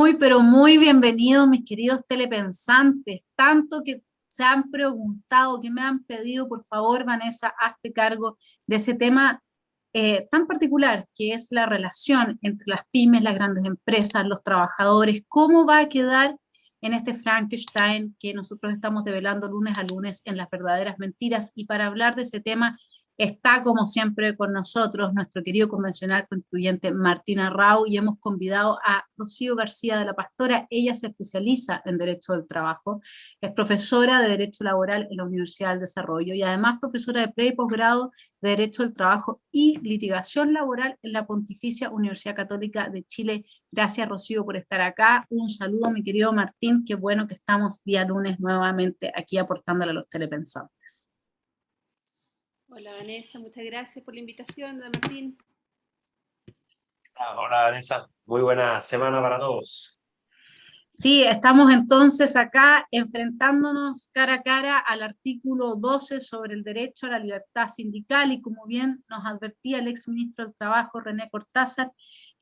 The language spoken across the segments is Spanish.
Muy, pero muy bienvenidos, mis queridos telepensantes. Tanto que se han preguntado, que me han pedido, por favor, Vanessa, hazte cargo de ese tema tan particular, que es la relación entre las pymes, las grandes empresas, los trabajadores. ¿Cómo va a quedar en este Frankenstein que nosotros estamos develando lunes a lunes en Las Verdaderas Mentiras? Y para hablar de ese tema está, como siempre, con nosotros nuestro querido convencional constituyente Martina Rau, y hemos convidado a Rocío García de la Pastora. Ella se especializa en Derecho del Trabajo, es profesora de Derecho Laboral en la Universidad del Desarrollo y además profesora de pre y posgrado de Derecho del Trabajo y Litigación Laboral en la Pontificia Universidad Católica de Chile. Gracias, Rocío, por estar acá. Un saludo, mi querido Martín. Qué bueno que estamos día lunes nuevamente aquí aportándole a los telepensantes. Hola Vanessa, muchas gracias por la invitación, don Martín. Hola Vanessa, muy buena semana para todos. Sí, estamos entonces acá enfrentándonos cara a cara al artículo 12 sobre el derecho a la libertad sindical y como bien nos advertía el exministro del Trabajo, René Cortázar,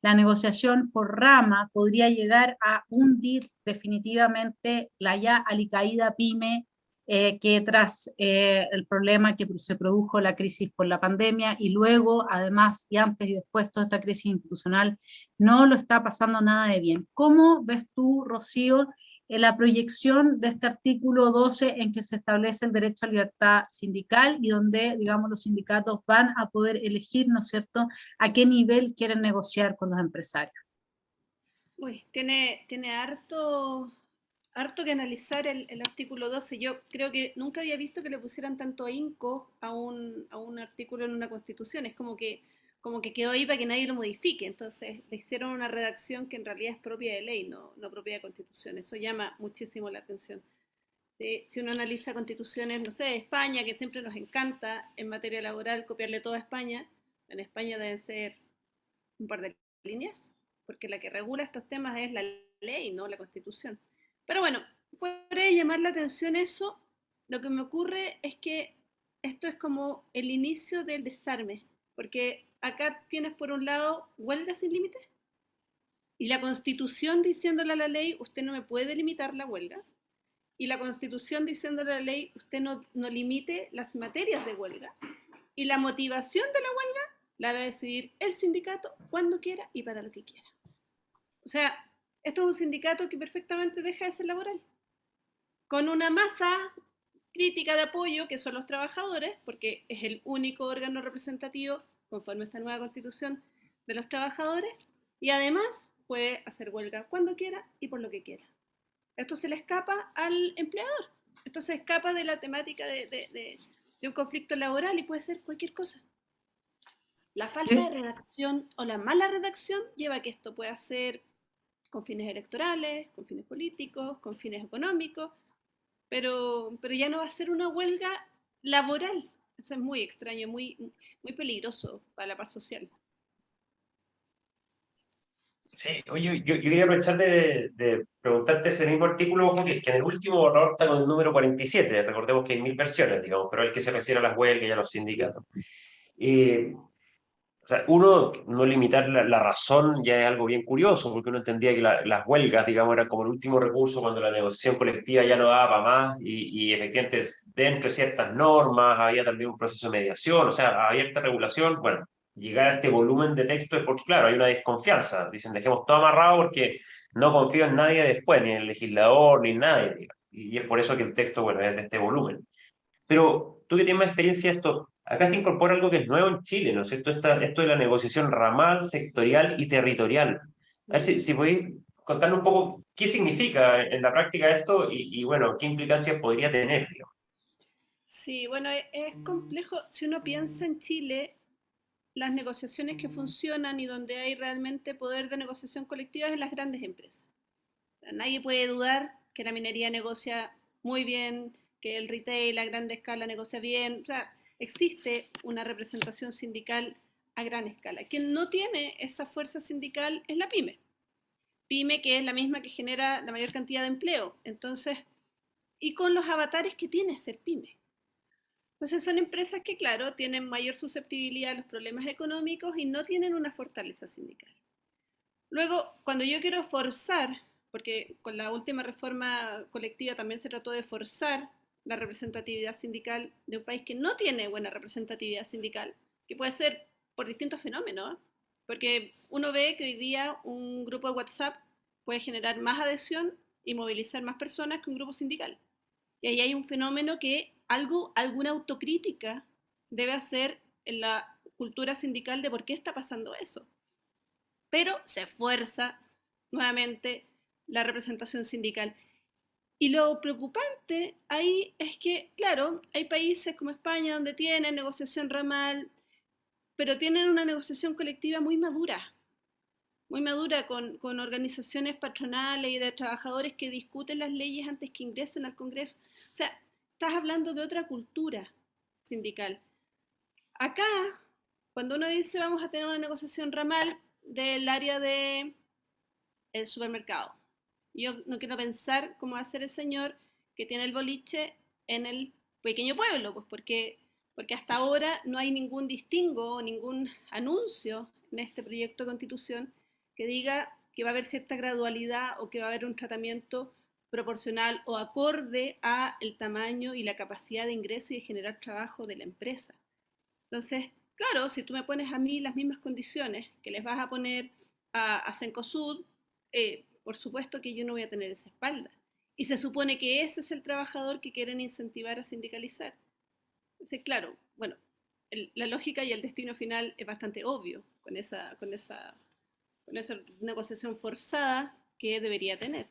la negociación por rama podría llegar a hundir definitivamente la ya alicaída pyme, que tras el problema que se produjo la crisis por la pandemia y luego, además, y antes y después, toda esta crisis institucional, no lo está pasando nada de bien. ¿Cómo ves tú, Rocío, la proyección de este artículo 12 en que se establece el derecho a libertad sindical y donde, digamos, los sindicatos van a poder elegir, ¿no es cierto?, a qué nivel quieren negociar con los empresarios? Uy, tiene harto que analizar el artículo 12. Yo creo que nunca había visto que le pusieran tanto ahínco a un artículo en una constitución. Es como que quedó ahí para que nadie lo modifique. Entonces le hicieron una redacción que en realidad es propia de ley, no propia de constitución. Eso llama muchísimo la atención. ¿Sí? Si uno analiza constituciones, no sé, de España, que siempre nos encanta en materia laboral copiarle todo a España, en España deben ser un par de líneas, porque la que regula estos temas es la ley, no la constitución. Pero bueno, fuera de llamar la atención eso, lo que me ocurre es que esto es como el inicio del desarme, porque acá tienes por un lado huelga sin límites y la constitución diciéndole a la ley, usted no me puede limitar la huelga, y la constitución diciéndole a la ley, usted no limite las materias de huelga, y la motivación de la huelga la va a decidir el sindicato cuando quiera y para lo que quiera. O sea, esto es un sindicato que perfectamente deja de ser laboral, con una masa crítica de apoyo que son los trabajadores, porque es el único órgano representativo, conforme a esta nueva constitución, de los trabajadores, y además puede hacer huelga cuando quiera y por lo que quiera. Esto se le escapa al empleador, esto se escapa de la temática de un conflicto laboral y puede ser cualquier cosa. La falta de redacción o la mala redacción lleva a que esto pueda ser con fines electorales, con fines políticos, con fines económicos, pero ya no va a ser una huelga laboral. Eso es muy extraño, muy peligroso para la paz social. Sí, oye, yo quería aprovechar de preguntarte ese mismo artículo, que en el último borrador está con el número 47. Recordemos que hay 1000 versiones, digamos, pero el que se refiere a las huelgas y a los sindicatos. O sea, uno, no limitar la razón ya es algo bien curioso, porque uno entendía que las huelgas, digamos, eran como el último recurso cuando la negociación colectiva ya no daba para más y efectivamente dentro de ciertas normas había también un proceso de mediación, o sea, había esta regulación. Bueno, llegar a este volumen de texto es porque, claro, hay una desconfianza. Dicen, dejemos todo amarrado porque no confío en nadie después, ni en el legislador, ni en nadie, digamos. Y es por eso que el texto, bueno, es de este volumen. Pero tú que tienes más experiencia en esto, acá se incorpora algo que es nuevo en Chile, ¿no es cierto? Esto de la negociación ramal, sectorial y territorial. A ver si podéis contarnos un poco qué significa en la práctica esto bueno, qué implicancias podría tener, digamos. Sí, bueno, es complejo. Si uno piensa en Chile, las negociaciones que funcionan y donde hay realmente poder de negociación colectiva es en las grandes empresas. O sea, nadie puede dudar que la minería negocia muy bien, que el retail a gran escala negocia bien. O sea, existe una representación sindical a gran escala. Quien no tiene esa fuerza sindical es la pyme. Pyme que es la misma que genera la mayor cantidad de empleo. Entonces, y con los avatares que tiene ser pyme. Entonces son empresas que, claro, tienen mayor susceptibilidad a los problemas económicos y no tienen una fortaleza sindical. Luego, cuando yo quiero forzar porque con la última reforma colectiva también se trató de forzar la representatividad sindical de un país que no tiene buena representatividad sindical, que puede ser por distintos fenómenos, porque uno ve que hoy día un grupo de WhatsApp puede generar más adhesión y movilizar más personas que un grupo sindical. Y ahí hay un fenómeno que alguna autocrítica debe hacer en la cultura sindical de por qué está pasando eso. Pero se fuerza nuevamente la representación sindical. Y lo preocupante ahí es que, claro, hay países como España donde tienen negociación ramal, pero tienen una negociación colectiva muy madura con organizaciones patronales y de trabajadores que discuten las leyes antes que ingresen al Congreso. O sea, estás hablando de otra cultura sindical. Acá, cuando uno dice vamos a tener una negociación ramal del área del supermercado, yo no quiero pensar cómo va a ser el señor que tiene el boliche en el pequeño pueblo, pues porque hasta ahora no hay ningún distingo o ningún anuncio en este proyecto de constitución que diga que va a haber cierta gradualidad o que va a haber un tratamiento proporcional o acorde a el tamaño y la capacidad de ingreso y de generar trabajo de la empresa. Entonces, claro, si tú me pones a mí las mismas condiciones que les vas a poner a Cencosud, por supuesto que yo no voy a tener esa espalda. Y se supone que ese es el trabajador que quieren incentivar a sindicalizar. Entonces, claro, bueno, la lógica y el destino final es bastante obvio con esa negociación forzada que debería tener.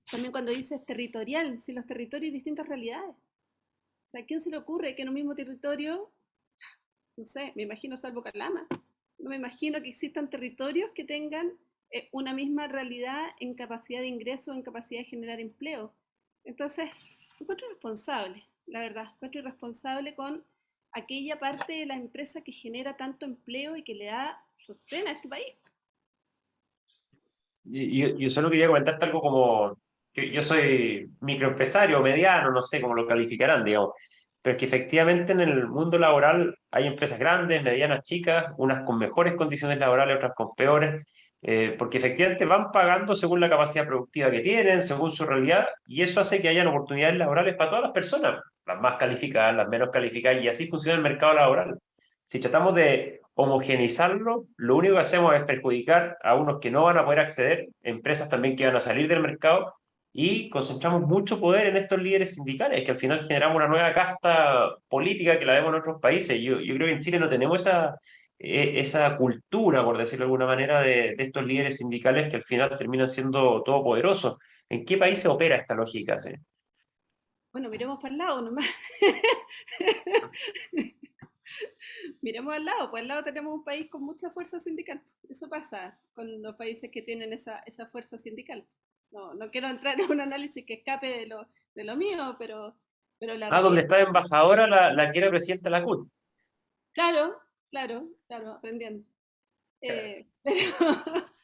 También cuando dices territorial, si los territorios hay distintas realidades. O sea, ¿a quién se le ocurre que en un mismo territorio, no sé, me imagino salvo Calama, no me imagino que existan territorios que tengan una misma realidad en capacidad de ingreso, en capacidad de generar empleo? Entonces, encuentro irresponsable, la verdad, encuentro irresponsable con aquella parte de la empresa que genera tanto empleo y que le da sostén a este país. Yo solo quería comentarte algo como, yo soy microempresario, mediano, no sé cómo lo calificarán, digamos, pero es que efectivamente en el mundo laboral hay empresas grandes, medianas, chicas, unas con mejores condiciones laborales, otras con peores, porque efectivamente van pagando según la capacidad productiva que tienen, según su realidad, y eso hace que hayan oportunidades laborales para todas las personas, las más calificadas, las menos calificadas, y así funciona el mercado laboral. Si tratamos de homogeneizarlo, lo único que hacemos es perjudicar a unos que no van a poder acceder, empresas también que van a salir del mercado, y concentramos mucho poder en estos líderes sindicales, que al final generamos una nueva casta política que la vemos en otros países. Yo creo que en Chile no tenemos esa cultura, por decirlo de alguna manera, de estos líderes sindicales que al final terminan siendo todopoderosos. ¿En qué países opera esta lógica? ¿Sí? Bueno, miremos para el lado nomás. Miremos al lado, pues al lado tenemos un país con mucha fuerza sindical. Eso pasa con los países que tienen esa fuerza sindical. No quiero entrar en un análisis que escape de lo mío, pero la Ah, donde realidad. está embajadora la que era presidenta de la CUT. Claro, claro, aprendiendo. Pero,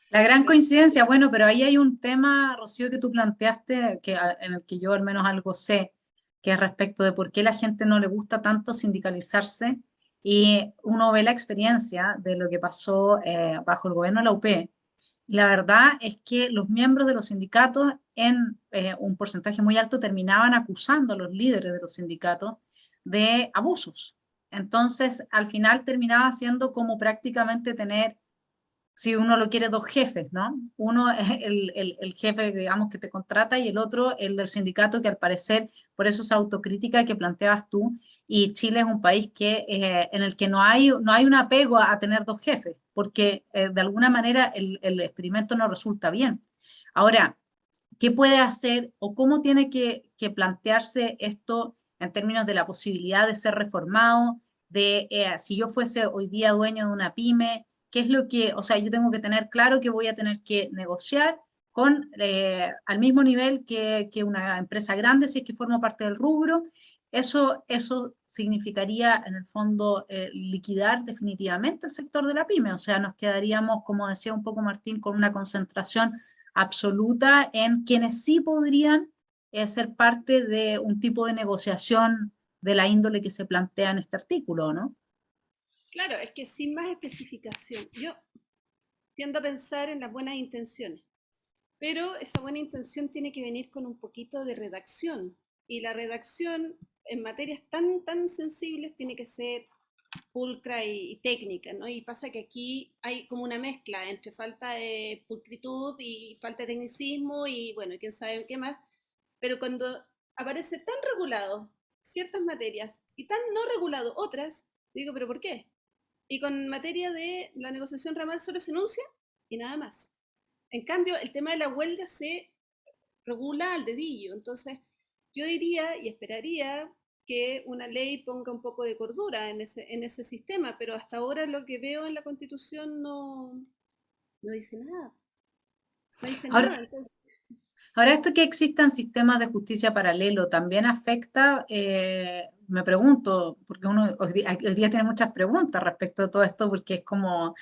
La gran pero sí, coincidencia, bueno, pero ahí hay un tema, Rocío, que tú planteaste, en el que yo al menos algo sé, que es respecto de por qué la gente no le gusta tanto sindicalizarse, y uno ve la experiencia de lo que pasó bajo el gobierno de la UP. Y la verdad es que los miembros de los sindicatos en un porcentaje muy alto terminaban acusando a los líderes de los sindicatos de abusos. Entonces, al final terminaba siendo como prácticamente tener, si uno lo quiere, dos jefes, ¿no? Uno es el jefe, digamos, que te contrata, y el otro el del sindicato, que al parecer, por eso esa autocrítica que planteabas tú, y Chile es un país en el que no hay un apego a tener dos jefes, porque de alguna manera el experimento no resulta bien. Ahora, ¿qué puede hacer o cómo tiene que plantearse esto en términos de la posibilidad de ser reformado? Si yo fuese hoy día dueño de una pyme, ¿qué es lo que, o sea, yo tengo que tener claro que voy a tener que negociar al mismo nivel que una empresa grande si es que formo parte del rubro? Eso significaría, en el fondo, liquidar definitivamente el sector de la pyme. O sea, nos quedaríamos, como decía un poco Martín, con una concentración absoluta en quienes sí podrían ser parte de un tipo de negociación de la índole que se plantea en este artículo, ¿no? claro, es que sin más especificación, yo tiendo a pensar en las buenas intenciones. pero esa buena intención tiene que venir con un poquito de redacción. Y la redacción en materias tan sensibles tiene que ser pulcra y técnica, ¿no? Y pasa que aquí hay como una mezcla entre falta de pulcritud y falta de tecnicismo y bueno, quién sabe qué más, pero cuando aparece tan regulado ciertas materias y tan no regulado otras, digo, ¿pero por qué? Y con materia de la negociación ramal solo se enuncia y nada más. En cambio, el tema de la huelga se regula al dedillo. Entonces, yo diría y esperaría que una ley ponga un poco de cordura en ese sistema, pero hasta ahora lo que veo en la Constitución no dice nada. No dice Ahora, nada. Entonces, ahora, esto que existan sistemas de justicia paralelo también afecta, me pregunto, porque uno hoy día tiene muchas preguntas respecto a todo esto, porque es como,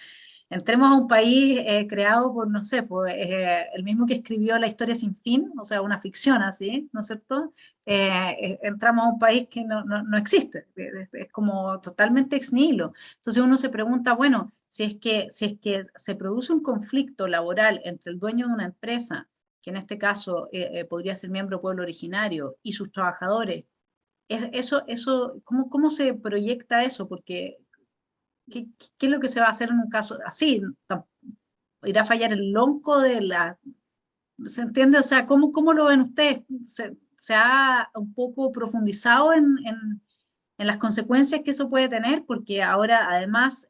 entremos a un país creado por, no sé, por, el mismo que escribió La historia sin fin, o sea, una ficción así, ¿no es cierto? Entramos a un país que no existe, es como totalmente ex nihilo. Entonces uno se pregunta, bueno, si es que se produce un conflicto laboral entre el dueño de una empresa, que en este caso podría ser miembro pueblo originario, y sus trabajadores, ¿cómo se proyecta eso? Porque ¿qué es lo que se va a hacer en un caso así? ¿Irá a fallar el lonco de la... ¿Se entiende? O sea, ¿cómo lo ven ustedes? ¿Se ha un poco profundizado en las consecuencias que eso puede tener? Porque ahora, además,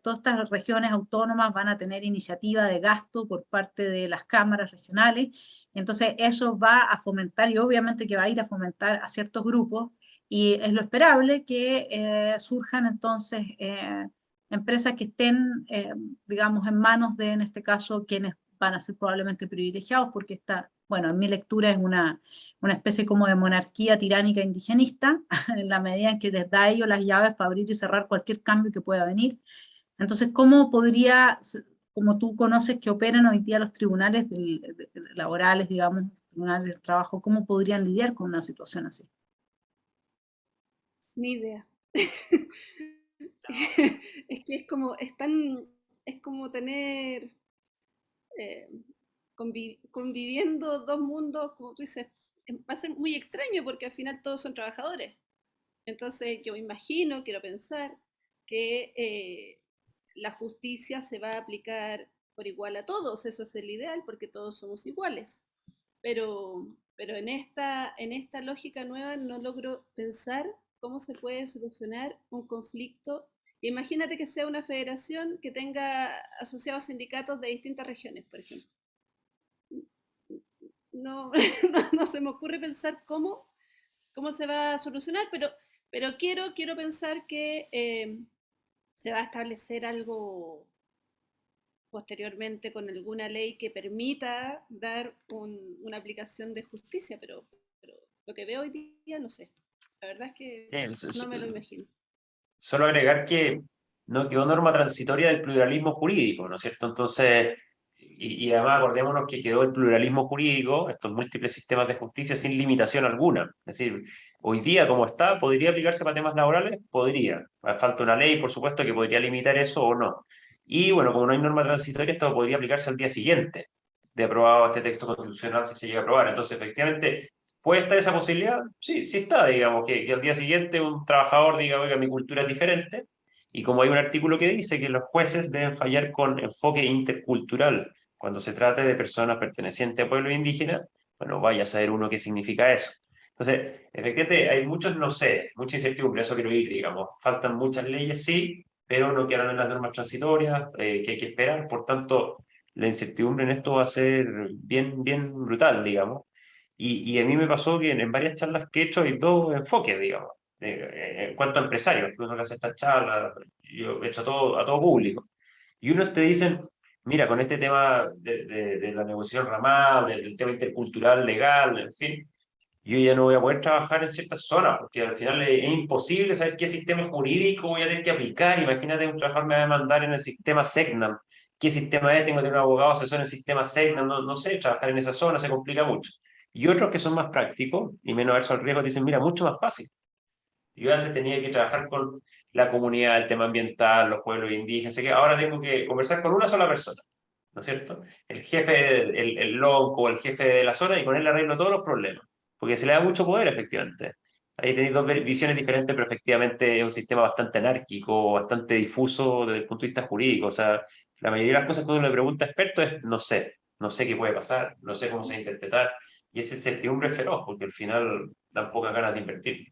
todas estas regiones autónomas van a tener iniciativa de gasto por parte de las cámaras regionales. Entonces, eso va a fomentar, y obviamente que va a ir a fomentar a ciertos grupos, y es lo esperable que surjan entonces empresas que estén, digamos, en manos de, en este caso, quienes van a ser probablemente privilegiados, porque está, bueno, en mi lectura es una especie como de monarquía tiránica indigenista, en la medida en que les da a ellos las llaves para abrir y cerrar cualquier cambio que pueda venir. Entonces, ¿cómo podría, como tú conoces que operan hoy día los tribunales laborales, digamos, tribunales del trabajo, cómo podrían lidiar con una situación así? ni idea. Es que es como tener eh, conviviendo dos mundos, como tú dices, va a ser muy extraño porque al final todos son trabajadores. Entonces yo imagino, quiero pensar, que la justicia se va a aplicar por igual a todos, eso es el ideal porque todos somos iguales. Pero en esta lógica nueva no logro pensar cómo se puede solucionar un conflicto. Imagínate que sea una federación que tenga asociados sindicatos de distintas regiones, por ejemplo. No, no se me ocurre pensar cómo se va a solucionar, pero quiero pensar que se va a establecer algo posteriormente con alguna ley que permita dar una aplicación de justicia, pero lo que veo hoy día no sé. La verdad es que no me lo imagino. Solo agregar que no quedó norma transitoria del pluralismo jurídico, ¿no es cierto? Entonces, y además acordémonos que quedó el pluralismo jurídico, estos múltiples sistemas de justicia sin limitación alguna. Es decir, hoy día como está, ¿podría aplicarse para temas laborales? Podría. Falta una ley, por supuesto, que podría limitar eso o no. Y bueno, como no hay norma transitoria, esto podría aplicarse al día siguiente de aprobado este texto constitucional si se llega a aprobar. Entonces, efectivamente, ¿puede estar esa posibilidad? Sí, sí está, digamos, que al día siguiente un trabajador diga, oiga, mi cultura es diferente, y como hay un artículo que dice que los jueces deben fallar con enfoque intercultural cuando se trate de personas pertenecientes a pueblos indígenas, bueno, vaya a saber uno qué significa eso. Entonces, efectivamente, hay muchos no sé, mucha incertidumbre, eso quiero ir, digamos. Faltan muchas leyes, sí, pero no quedan en las normas transitorias, que hay que esperar, por tanto, la incertidumbre en esto va a ser bien brutal, digamos. Y a mí me pasó que en varias charlas que he hecho hay dos enfoques, digamos, en cuanto a empresarios, que uno que hace estas charlas, yo he hecho a todo público. Y unos te dicen, mira, con este tema de la negociación ramal, del tema intercultural, legal, en fin, yo ya no voy a poder trabajar en ciertas zonas, porque al final es imposible saber qué sistema jurídico voy a tener que aplicar. Imagínate, un trabajador me va a demandar en el sistema SECNAM. ¿Qué sistema es? Tengo que tener un abogado asesor en el sistema SECNAM. No sé, trabajar en esa zona se complica mucho. Y otros que son más prácticos y menos aversos al riesgo dicen, mira, mucho más fácil. Yo antes tenía que trabajar con la comunidad, el tema ambiental, los pueblos indígenas, así que ahora tengo que conversar con una sola persona. ¿no es cierto? El jefe, el lonco, el jefe de la zona, y con él arreglo todos los problemas, porque se le da mucho poder, efectivamente. Ahí tenéis dos visiones diferentes, pero efectivamente es un sistema bastante anárquico, bastante difuso desde el punto de vista jurídico. O sea, la mayoría de las cosas que uno le pregunta a expertos es no sé qué puede pasar, no sé cómo se va a interpretar, y esa incertidumbre es feroz, porque al final dan pocas ganas de invertir.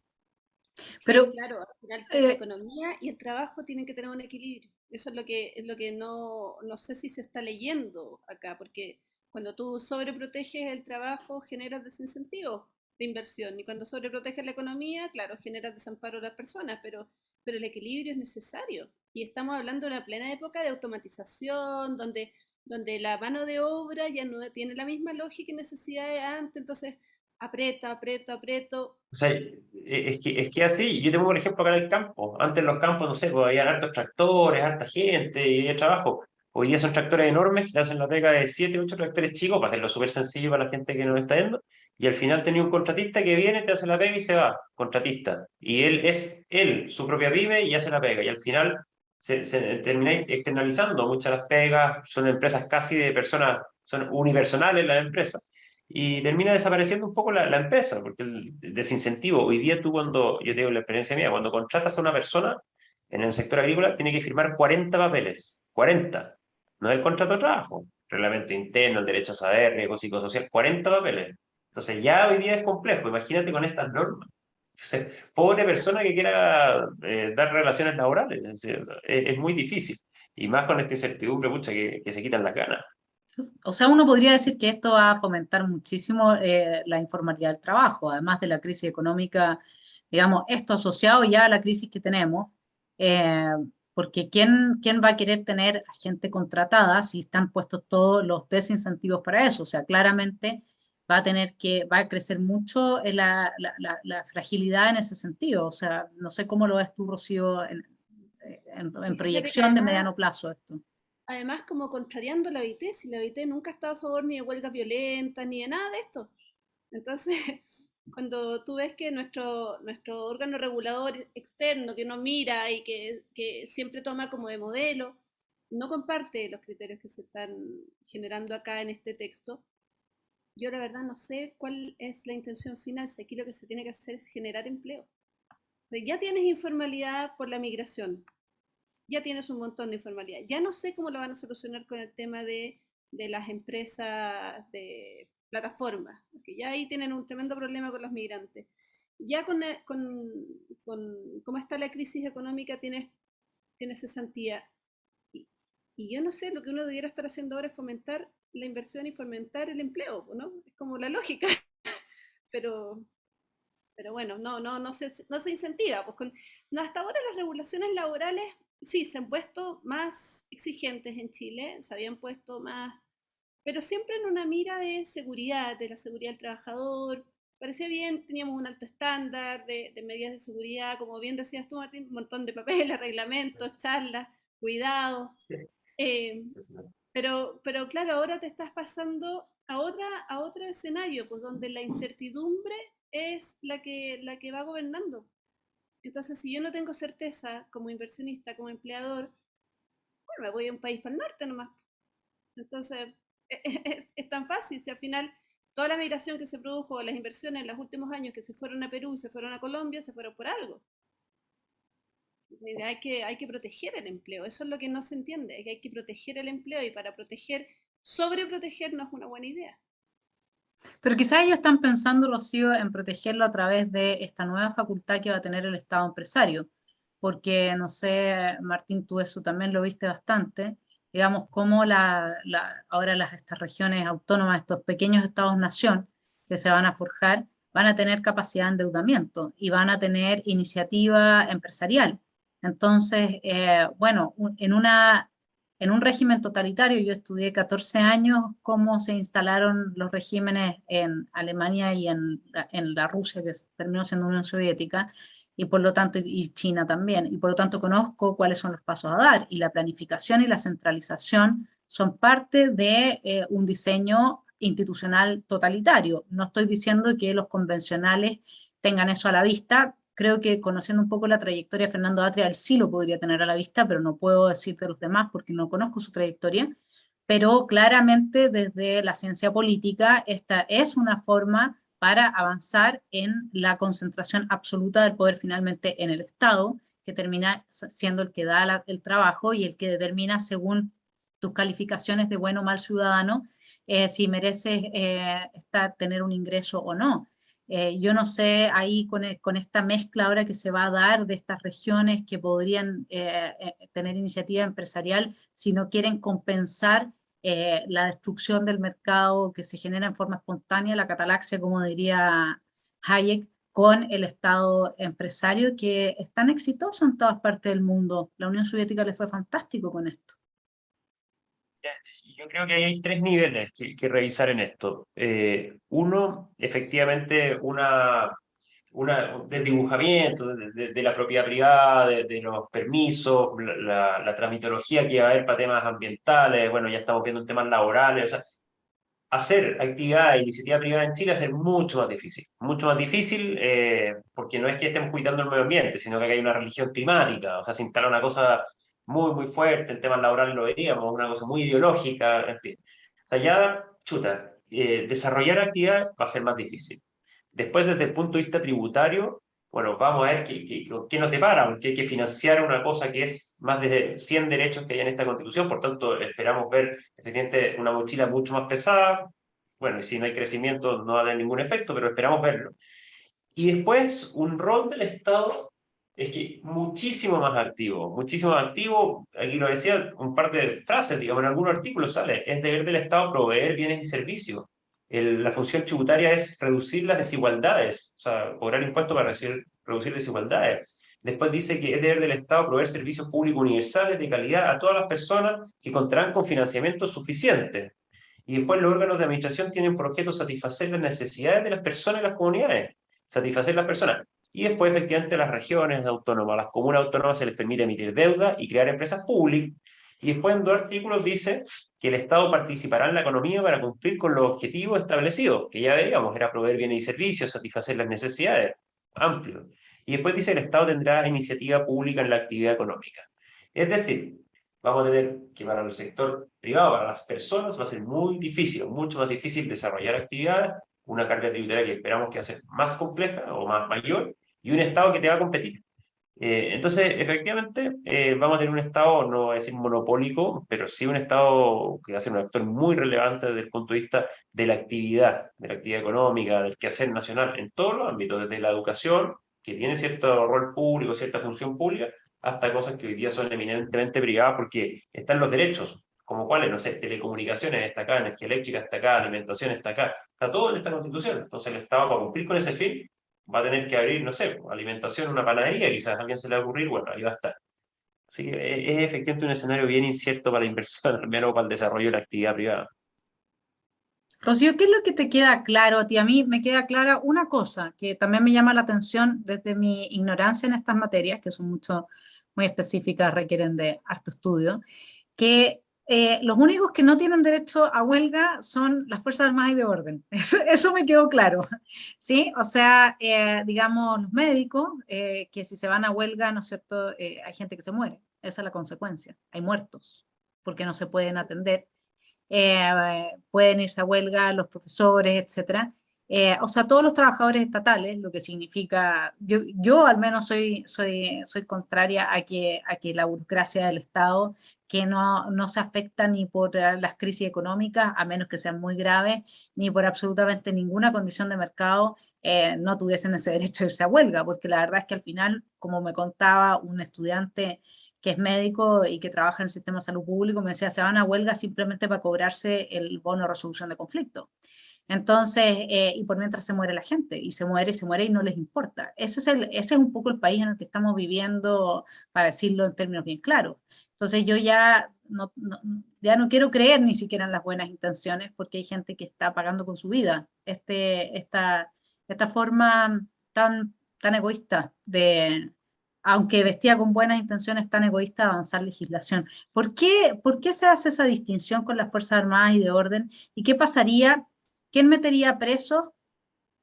Sí, Pero claro, al final la eh, economía y el trabajo tienen que tener un equilibrio. Eso es lo que no sé si se está leyendo acá, porque cuando tú sobreproteges el trabajo generas desincentivos de inversión y cuando sobreproteges la economía, claro, generas desamparo a las personas, pero el equilibrio es necesario. Y estamos hablando de una plena época de automatización, donde la mano de obra ya no tiene la misma lógica y necesidad de antes, entonces aprieto. O sea, es que así, yo tengo un ejemplo acá en el campo. Antes en los campos, no sé, pues había hartos tractores, harta gente y había trabajo. Hoy día son tractores enormes que te hacen la pega de 7 8 tractores chicos para hacerlo súper sencillo para la gente que nos está viendo. Y al final tenía un contratista que viene, te hace la pega y se va, contratista. Y él, su propia pyme y hace la pega. Y al final se termina externalizando muchas de las pegas, son empresas casi de personas, son unipersonales las empresas y termina desapareciendo un poco la empresa, porque el desincentivo, hoy día tú cuando, yo tengo la experiencia mía, cuando contratas a una persona en el sector agrícola, tiene que firmar 40 papeles, 40, no es el contrato de trabajo, reglamento interno, el derecho a saber, riesgo psicosocial, 40 papeles. Entonces ya hoy día es complejo, imagínate con estas normas. Pobre persona que quiera dar relaciones laborales, es muy difícil, y más con esta incertidumbre, pucha, que se quitan las ganas. o sea, uno podría decir que esto va a fomentar muchísimo la informalidad del trabajo, además de la crisis económica, digamos, esto asociado ya a la crisis que tenemos, eh, porque ¿quién va a querer tener a gente contratada si están puestos todos los desincentivos para eso? O sea, claramente va a crecer mucho la fragilidad en ese sentido. O sea, no sé cómo lo ves tú, Rocío, en Y fíjate que proyección de mediano plazo esto. además como contrariando la OIT, si la OIT nunca ha estado a favor ni de huelgas violentas, ni de nada de esto. Entonces, cuando tú ves que nuestro órgano regulador externo que nos mira y que siempre toma como de modelo, no comparte los criterios que se están generando acá en este texto, yo la verdad no sé cuál es la intención final, si aquí lo que se tiene que hacer es generar empleo. O sea, ya tienes informalidad por la migración, ya tienes un montón de informalidad. Ya no sé cómo lo van a solucionar con el tema de las empresas de plataformas, porque ya ahí tienen un tremendo problema con los migrantes. Ya con cómo está la crisis económica tienes cesantía. Y, y yo no sé, lo que uno debiera estar haciendo ahora es fomentar la inversión y fomentar el empleo, ¿no? Es como la lógica, pero, pero bueno, no se incentiva. Pues no, hasta ahora las regulaciones laborales sí se han puesto más exigentes en Chile, se habían puesto más, pero siempre en una mira de seguridad, de la seguridad del trabajador. Parecía bien, teníamos un alto estándar de medidas de seguridad, como bien decías tú, Martín, un montón de papeles, reglamentos, charlas, cuidados. Eh, pero claro, ahora te estás pasando a otro escenario, pues donde la incertidumbre es la que va gobernando. Entonces, si yo no tengo certeza como inversionista, como empleador, bueno, me voy a un país para el norte nomás. Entonces, es tan fácil, si al final toda la migración que se produjo, las inversiones en los últimos años que se fueron a Perú y se fueron a Colombia, se fueron por algo. Hay que proteger el empleo, eso es lo que no se entiende, que hay que proteger el empleo y para proteger, sobreproteger no es una buena idea. Pero quizás ellos están pensando, Rocío, en protegerlo a través de esta nueva facultad que va a tener el Estado empresario, porque, no sé, Martín, tú eso también lo viste bastante, digamos, cómo ahora estas regiones autónomas, estos pequeños estados-nación que se van a forjar, van a tener capacidad de endeudamiento y van a tener iniciativa empresarial. Entonces, bueno, en un régimen totalitario, yo estudié 14 años cómo se instalaron los regímenes en Alemania y en la Rusia, que terminó siendo Unión Soviética, y por lo tanto, y China también, y por lo tanto conozco cuáles son los pasos a dar, y la planificación y la centralización son parte de un diseño institucional totalitario. No estoy diciendo que los convencionales tengan eso a la vista. Creo que conociendo un poco la trayectoria de Fernando Atria, él sí lo podría tener a la vista, pero no puedo decir de los demás porque no conozco su trayectoria. pero claramente desde la ciencia política esta es una forma para avanzar en la concentración absoluta del poder finalmente en el Estado, que termina siendo el que da el trabajo y el que determina según tus calificaciones de bueno o mal ciudadano, si mereces tener un ingreso o no. Yo no sé ahí con esta mezcla ahora que se va a dar de estas regiones que podrían tener iniciativa empresarial si no quieren compensar la destrucción del mercado que se genera en forma espontánea, la catalaxia, como diría Hayek, con el Estado empresario que es tan exitoso en todas partes del mundo. La Unión Soviética le fue fantástico con esto. Yo creo que hay tres niveles que revisar en esto. Uno, efectivamente, desdibujamiento de la propiedad privada, de los permisos, la tramitología que va a haber para temas ambientales, bueno, ya estamos viendo en temas laborales, o sea, hacer actividad de iniciativa privada en Chile va a ser mucho más difícil, porque no es que estemos cuidando el medio ambiente, sino que hay una religión climática, o sea, se instala una cosa muy fuerte, en temas laborales lo veríamos, una cosa muy ideológica, en fin. O sea, ya, chuta, desarrollar actividad va a ser más difícil. Después, desde el punto de vista tributario, bueno, vamos a ver qué nos depara, porque hay que financiar una cosa que es más de 100 derechos que hay en esta Constitución, por tanto, esperamos ver efectivamente una mochila mucho más pesada. Bueno, y si no hay crecimiento no va a tener ningún efecto, pero esperamos verlo. Y después, un rol del Estado es que muchísimo más activo, aquí lo decía un par de frases, digamos, en algún artículo sale, es deber del Estado proveer bienes y servicios. La función tributaria es reducir las desigualdades, o sea, cobrar impuestos para reducir desigualdades. Después dice que es deber del Estado proveer servicios públicos universales de calidad a todas las personas que contarán con financiamiento suficiente. Y después los órganos de administración tienen por objeto satisfacer las necesidades de las personas y las comunidades, satisfacer las personas. Y después, efectivamente, las regiones autónomas, a las comunas autónomas se les permite emitir deuda y crear empresas públicas. Y después, en dos artículos, dice que el Estado participará en la economía para cumplir con los objetivos establecidos, que ya veíamos, era proveer bienes y servicios, satisfacer las necesidades, amplio. Y después dice que el Estado tendrá iniciativa pública en la actividad económica. Es decir, vamos a tener que para el sector privado, para las personas, va a ser muy difícil, mucho más difícil desarrollar actividades, una carga tributaria que esperamos que va a ser más compleja o más mayor, y un Estado que te va a competir. Entonces, efectivamente, vamos a tener un Estado, no voy a decir monopólico, pero sí un Estado que va a ser un actor muy relevante desde el punto de vista de la actividad económica, del quehacer nacional, en todos los ámbitos, desde la educación, que tiene cierto rol público, cierta función pública, hasta cosas que hoy día son eminentemente privadas porque están los derechos, como cuáles, no sé, telecomunicaciones está acá, energía eléctrica está acá, alimentación está acá, está todo en esta Constitución. Entonces el Estado, para cumplir con ese fin, va a tener que abrir, no sé, alimentación, una panadería, quizás a alguien se le va a ocurrir, bueno, ahí va a estar. Así que es efectivamente un escenario bien incierto para la inversión, al menos para el desarrollo de la actividad privada. Rocío, ¿qué es lo que te queda claro a ti? A mí me queda clara una cosa que también me llama la atención desde mi ignorancia en estas materias, que son muy específicas, requieren de harto estudio, que los únicos que no tienen derecho a huelga son las Fuerzas Armadas y de Orden. Eso me quedó claro, ¿sí? O sea, digamos, los médicos, que si se van a huelga, ¿no es cierto?, hay gente que se muere. Esa es la consecuencia. Hay muertos porque no se pueden atender, pueden irse a huelga los profesores, etcétera. O sea, todos los trabajadores estatales, lo que significa, yo al menos soy contraria a que la burocracia del Estado, que no se afecta ni por las crisis económicas, a menos que sean muy graves, ni por absolutamente ninguna condición de mercado, no tuviesen ese derecho a irse a huelga, porque la verdad es que al final, como me contaba un estudiante que es médico y que trabaja en el sistema de salud público, me decía, se van a huelga simplemente para cobrarse el bono de resolución de conflicto. Entonces, y por mientras se muere la gente, y se muere y no les importa. Ese es un poco el país en el que estamos viviendo, para decirlo en términos bien claros. Entonces, yo ya no quiero creer ni siquiera en las buenas intenciones, porque hay gente que está pagando con su vida esta forma tan egoísta de, aunque vestía con buenas intenciones, tan egoísta de avanzar legislación. Por qué se hace esa distinción con las Fuerzas Armadas y de Orden? ¿Y qué pasaría? ¿Quién metería preso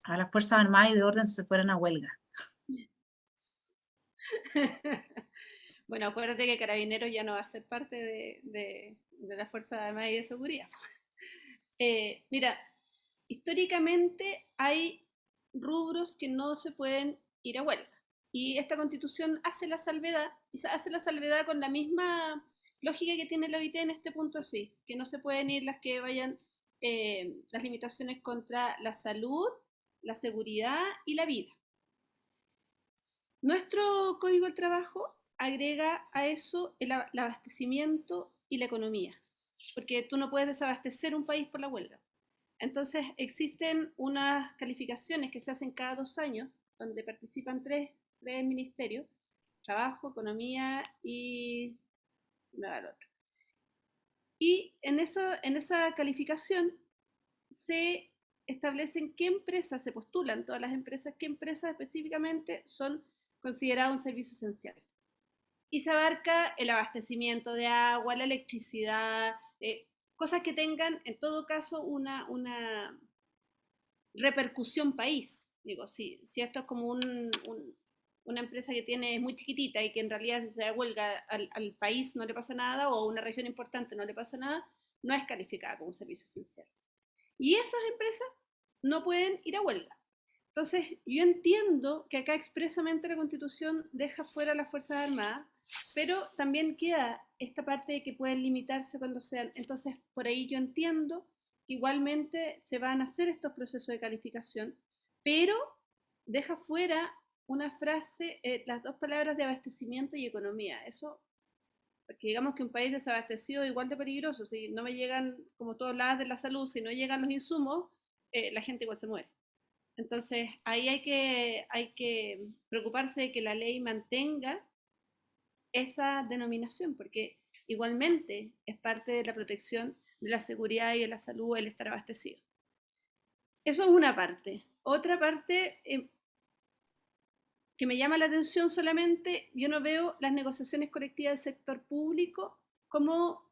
a las Fuerzas Armadas y de Orden si se fueran a huelga? Bueno, acuérdate que Carabineros ya no va a ser parte de las Fuerzas Armadas y de Seguridad. Mira, históricamente hay rubros que no se pueden ir a huelga. Y esta Constitución hace la salvedad, y hace la salvedad con la misma lógica que tiene la OIT en este punto, sí, que no se pueden ir las que vayan, las limitaciones contra la salud, la seguridad y la vida. Nuestro Código del Trabajo agrega a eso el abastecimiento y la economía, porque tú no puedes desabastecer un país por la huelga. Entonces existen unas calificaciones que se hacen cada 2 años, donde participan tres ministerios: trabajo, economía y el otro. Y en esa calificación se establecen qué empresas se postulan, todas las empresas, qué empresas específicamente son consideradas un servicio esencial. Y se abarca el abastecimiento de agua, la electricidad, cosas que tengan en todo caso una repercusión país. Digo, si esto es como una empresa que tiene, es muy chiquitita y que en realidad si se da huelga al país no le pasa nada, o a una región importante no le pasa nada, no es calificada como un servicio esencial. Y esas empresas no pueden ir a huelga. Entonces, yo entiendo que acá expresamente la Constitución deja fuera a las Fuerzas Armadas, pero también queda esta parte de que pueden limitarse cuando sean. Entonces, por ahí yo entiendo que igualmente se van a hacer estos procesos de calificación, pero deja fuera una frase, las dos palabras de abastecimiento y economía. Eso, porque digamos que un país desabastecido es igual de peligroso. Si no me llegan, como tú hablabas de la salud, si no llegan los insumos, la gente igual se muere. Entonces, ahí hay que preocuparse de que la ley mantenga esa denominación, porque igualmente es parte de la protección de la seguridad y de la salud el estar abastecido. Eso es una parte. Otra parte que me llama la atención solamente, yo no veo las negociaciones colectivas del sector público, cómo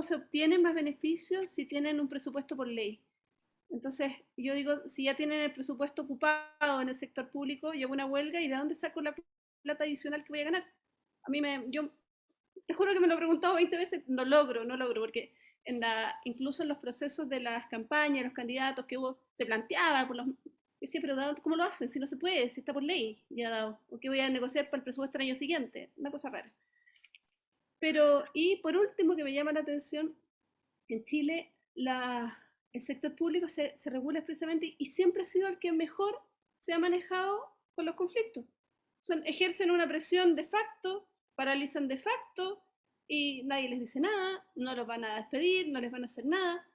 se obtienen más beneficios si tienen un presupuesto por ley. Entonces, yo digo, si ya tienen el presupuesto ocupado en el sector público, yo hago una huelga, ¿y de dónde saco la plata adicional que voy a ganar? Yo te juro que me lo he preguntado 20 veces, no logro, porque incluso en los procesos de las campañas, los candidatos que hubo, se planteaba, decía, pero ¿cómo lo hacen? Si no se puede, si está por ley ya dado, ¿o qué voy a negociar para el presupuesto del año siguiente? Una cosa rara. Pero, y por último, que me llama la atención, en Chile el sector público se regula expresamente y siempre ha sido el que mejor se ha manejado con los conflictos. Ejercen una presión de facto, paralizan de facto y nadie les dice nada, no los van a despedir, no les van a hacer nada.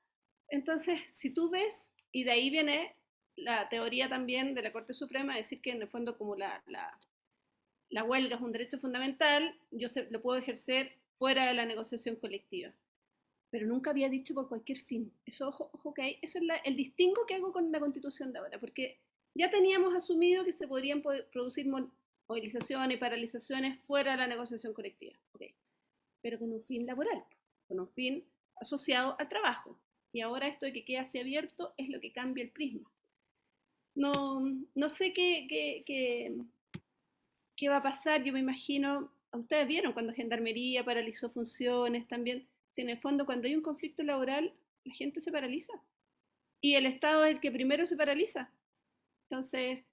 Entonces, si tú ves, y de ahí viene la teoría también de la Corte Suprema, decir que en el fondo como la huelga es un derecho fundamental, yo lo puedo ejercer fuera de la negociación colectiva. Pero nunca había dicho por cualquier fin. Eso, ojo que hay, eso es el distingo que hago con la Constitución de ahora, porque ya teníamos asumido que se podrían producir movilizaciones y paralizaciones fuera de la negociación colectiva, okay, pero con un fin laboral, con un fin asociado al trabajo. Y ahora esto de que quede así abierto es lo que cambia el prisma. No sé qué va a pasar. Yo me imagino, ustedes vieron cuando Gendarmería paralizó funciones también. Si en el fondo cuando hay un conflicto laboral, la gente se paraliza. Y el Estado es el que primero se paraliza. Entonces,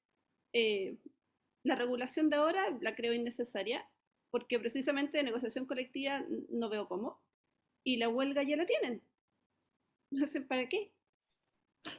la regulación de ahora la creo innecesaria, porque precisamente de negociación colectiva no veo cómo. Y la huelga ya la tienen. No sé para qué.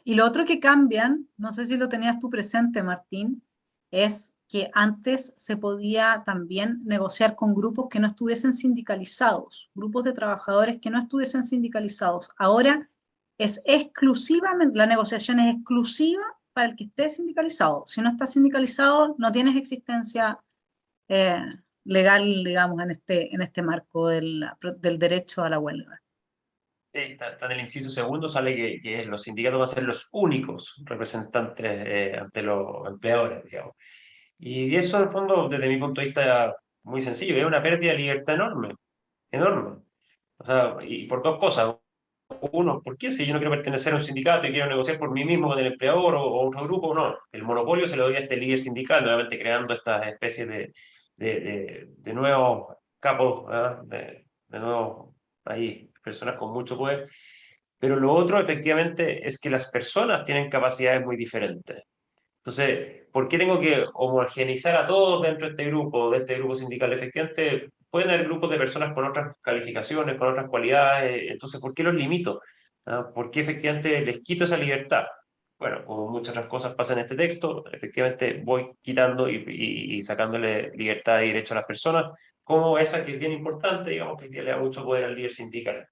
Y lo otro que cambian, no sé si lo tenías tú presente, Martín, es que antes se podía también negociar con grupos que no estuviesen sindicalizados, grupos de trabajadores que no estuviesen sindicalizados. Ahora es exclusivamente, la negociación es exclusiva para el que esté sindicalizado. Si no estás sindicalizado, no tienes existencia legal, digamos, en este marco del derecho a la huelga. Está en el inciso segundo, sale que los sindicatos van a ser los únicos representantes ante los empleadores, digamos. Y eso, en el fondo, desde mi punto de vista, muy sencillo, es una pérdida de libertad enorme, enorme. O sea, y por dos cosas. Uno, ¿por qué si yo no quiero pertenecer a un sindicato y quiero negociar por mí mismo con el empleador o otro grupo? No, el monopolio se lo doy a este líder sindical, nuevamente creando estas especies de nuevos capos, ¿verdad? De nuevos ahí personas con mucho poder. Pero lo otro, efectivamente, es que las personas tienen capacidades muy diferentes. Entonces, ¿por qué tengo que homogeneizar a todos dentro de este grupo sindical? Efectivamente, pueden haber grupos de personas con otras calificaciones, con otras cualidades. Entonces, ¿por qué los limito? ¿Ah? ¿Por qué efectivamente les quito esa libertad? Bueno, como muchas otras cosas pasan en este texto, efectivamente voy quitando y sacándole libertad y derecho a las personas, como esa que es bien importante, digamos, que le da mucho poder al líder sindical.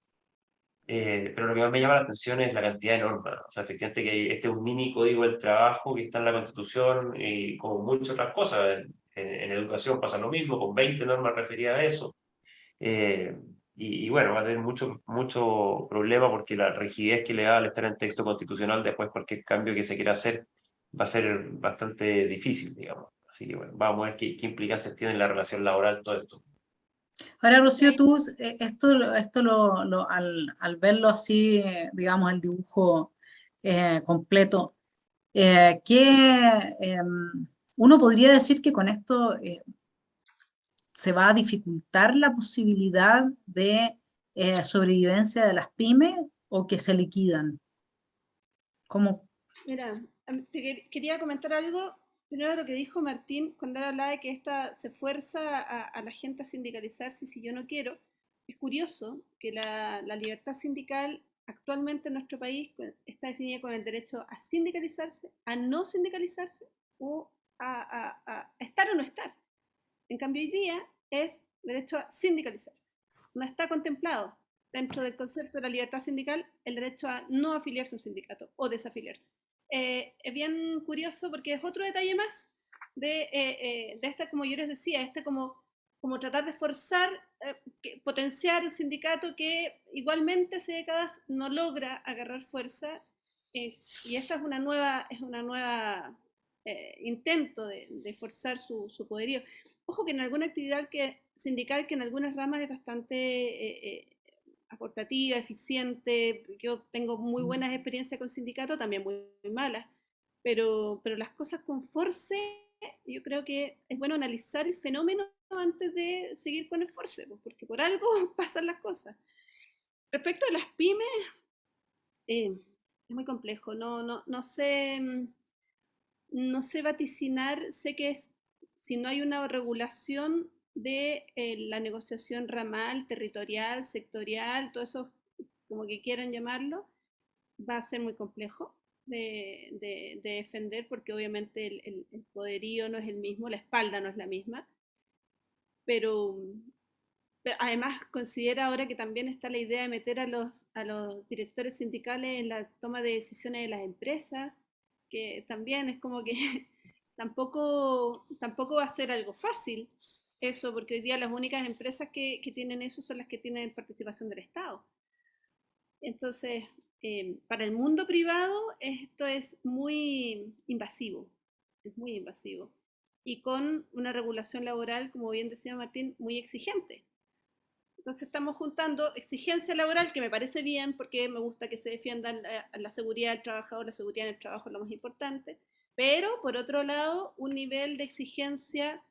Pero lo que más me llama la atención es la cantidad de normas. O sea, efectivamente que este es un mini código del trabajo que está en la Constitución y como muchas otras cosas. En educación pasa lo mismo, con 20 normas referidas a eso. Eh, y bueno, va a tener mucho problema porque la rigidez que le da al estar en texto constitucional, después cualquier cambio que se quiera hacer va a ser bastante difícil, digamos. Así que bueno, vamos a ver qué implicancias tiene en la relación laboral todo esto. Ahora, Rocío, Sí, tú al verlo así, digamos, el dibujo completo, uno podría decir que con esto se va a dificultar la posibilidad de sobrevivencia de las pymes o que se liquidan. ¿Cómo? mira, quería comentar algo. Primero lo que dijo Martín cuando él hablaba de que esta se fuerza a la gente a sindicalizarse si yo no quiero. Es curioso que la libertad sindical actualmente en nuestro país está definida con el derecho a sindicalizarse, a no sindicalizarse o a estar o no estar. En cambio, hoy día es derecho a sindicalizarse. No está contemplado dentro del concepto de la libertad sindical el derecho a no afiliarse a un sindicato o desafiliarse. Es bien curioso porque es otro detalle más de esta, como yo les decía, como tratar de forzar, potenciar el sindicato que igualmente hace décadas no logra agarrar fuerza, y esta es una nueva intento de forzar su poderío. Ojo que en alguna actividad sindical que en algunas ramas es bastante aportativa, eficiente. Yo tengo muy buenas experiencias con sindicatos, también muy malas, pero las cosas con force, yo creo que es bueno analizar el fenómeno antes de seguir con el force, porque por algo pasan las cosas. Respecto a las pymes, es muy complejo, no sé vaticinar, sé que si no hay una regulación de la negociación ramal, territorial, sectorial, todo eso como que quieran llamarlo, va a ser muy complejo de defender porque obviamente el poderío no es el mismo, la espalda no es la misma, pero, pero además considera ahora que también está la idea de meter a los directores sindicales en la toma de decisiones de las empresas, que también es como que tampoco va a ser algo fácil eso, porque hoy día las únicas empresas que tienen eso son las que tienen participación del Estado. Entonces, para el mundo privado esto es muy invasivo, es muy invasivo. Y con una regulación laboral, como bien decía Martín, muy exigente. Entonces estamos juntando exigencia laboral, que me parece bien, porque me gusta que se defienda la seguridad del trabajador, la seguridad en el trabajo es lo más importante, pero por otro lado, un nivel de exigencia